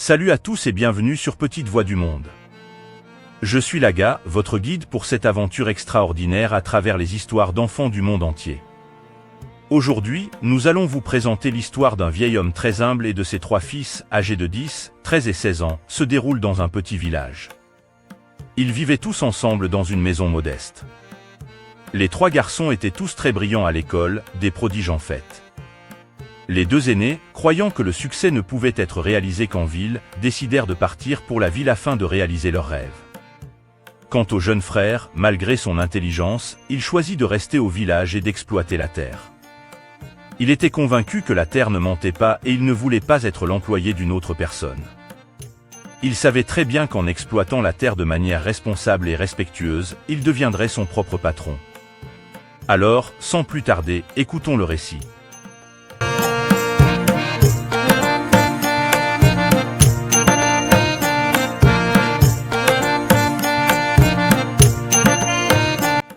Salut à tous et bienvenue sur Petite Voix du Monde. Je suis Laga, votre guide pour cette aventure extraordinaire à travers les histoires d'enfants du monde entier. Aujourd'hui, nous allons vous présenter l'histoire d'un vieil homme très humble et de ses trois fils, âgés de 10, 13 et 16 ans, se déroule dans un petit village. Ils vivaient tous ensemble dans une maison modeste. Les trois garçons étaient tous très brillants à l'école, des prodiges en fait. Les deux aînés, croyant que le succès ne pouvait être réalisé qu'en ville, décidèrent de partir pour la ville afin de réaliser leurs rêves. Quant au jeune frère, malgré son intelligence, il choisit de rester au village et d'exploiter la terre. Il était convaincu que la terre ne mentait pas et il ne voulait pas être l'employé d'une autre personne. Il savait très bien qu'en exploitant la terre de manière responsable et respectueuse, il deviendrait son propre patron. Alors, sans plus tarder, écoutons le récit.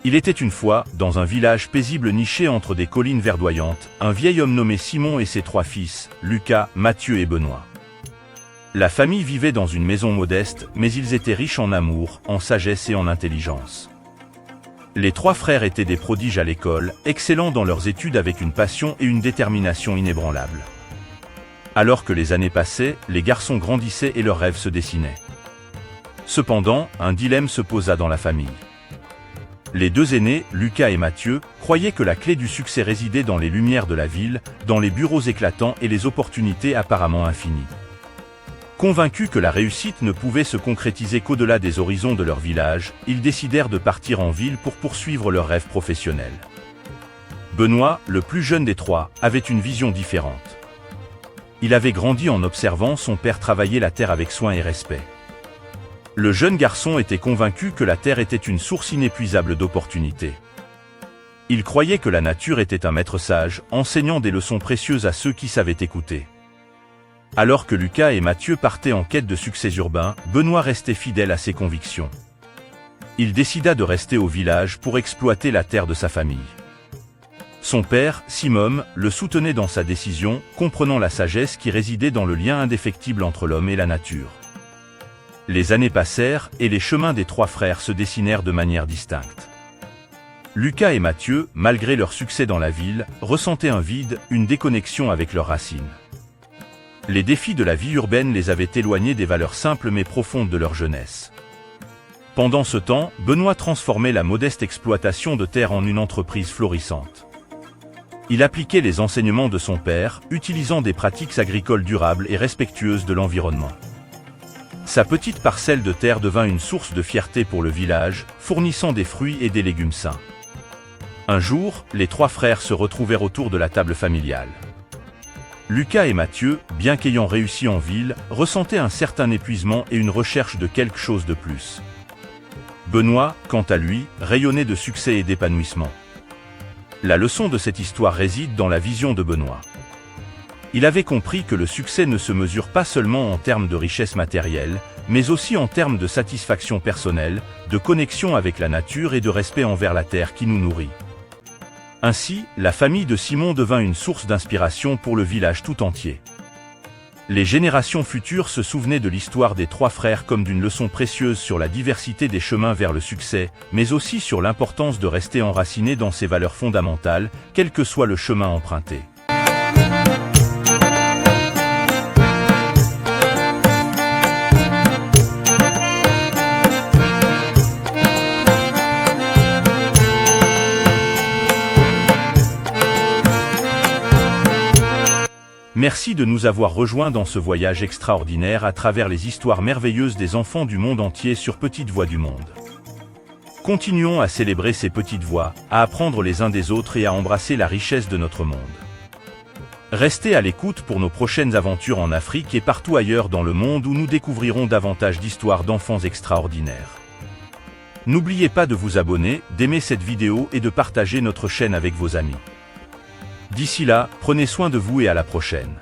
Il était une fois, dans un village paisible niché entre des collines verdoyantes, un vieil homme nommé Simon et ses trois fils, Lucas, Mathieu et Benoît. La famille vivait dans une maison modeste, mais ils étaient riches en amour, en sagesse et en intelligence. Les trois frères étaient des prodiges à l'école, excellents dans leurs études avec une passion et une détermination inébranlables. Alors que les années passaient, les garçons grandissaient et leurs rêves se dessinaient. Cependant, un dilemme se posa dans la famille. Les deux aînés, Lucas et Mathieu, croyaient que la clé du succès résidait dans les lumières de la ville, dans les bureaux éclatants et les opportunités apparemment infinies. Convaincus que la réussite ne pouvait se concrétiser qu'au-delà des horizons de leur village, ils décidèrent de partir en ville pour poursuivre leurs rêves professionnels. Benoît, le plus jeune des trois, avait une vision différente. Il avait grandi en observant son père travailler la terre avec soin et respect. Le jeune garçon était convaincu que la terre était une source inépuisable d'opportunités. Il croyait que la nature était un maître sage, enseignant des leçons précieuses à ceux qui savaient écouter. Alors que Lucas et Mathieu partaient en quête de succès urbain, Benoît restait fidèle à ses convictions. Il décida de rester au village pour exploiter la terre de sa famille. Son père, Simon, le soutenait dans sa décision, comprenant la sagesse qui résidait dans le lien indéfectible entre l'homme et la nature. Les années passèrent et les chemins des trois frères se dessinèrent de manière distincte. Lucas et Mathieu, malgré leur succès dans la ville, ressentaient un vide, une déconnexion avec leurs racines. Les défis de la vie urbaine les avaient éloignés des valeurs simples mais profondes de leur jeunesse. Pendant ce temps, Benoît transformait la modeste exploitation de terre en une entreprise florissante. Il appliquait les enseignements de son père, utilisant des pratiques agricoles durables et respectueuses de l'environnement. Sa petite parcelle de terre devint une source de fierté pour le village, fournissant des fruits et des légumes sains. Un jour, les trois frères se retrouvèrent autour de la table familiale. Lucas et Mathieu, bien qu'ayant réussi en ville, ressentaient un certain épuisement et une recherche de quelque chose de plus. Benoît, quant à lui, rayonnait de succès et d'épanouissement. La leçon de cette histoire réside dans la vision de Benoît. Il avait compris que le succès ne se mesure pas seulement en termes de richesse matérielle, mais aussi en termes de satisfaction personnelle, de connexion avec la nature et de respect envers la terre qui nous nourrit. Ainsi, la famille de Simon devint une source d'inspiration pour le village tout entier. Les générations futures se souvenaient de l'histoire des trois frères comme d'une leçon précieuse sur la diversité des chemins vers le succès, mais aussi sur l'importance de rester enraciné dans ses valeurs fondamentales, quel que soit le chemin emprunté. Merci de nous avoir rejoints dans ce voyage extraordinaire à travers les histoires merveilleuses des enfants du monde entier sur Petite Voix du Monde. Continuons à célébrer ces petites voix, à apprendre les uns des autres et à embrasser la richesse de notre monde. Restez à l'écoute pour nos prochaines aventures en Afrique et partout ailleurs dans le monde où nous découvrirons davantage d'histoires d'enfants extraordinaires. N'oubliez pas de vous abonner, d'aimer cette vidéo et de partager notre chaîne avec vos amis. D'ici là, prenez soin de vous et à la prochaine.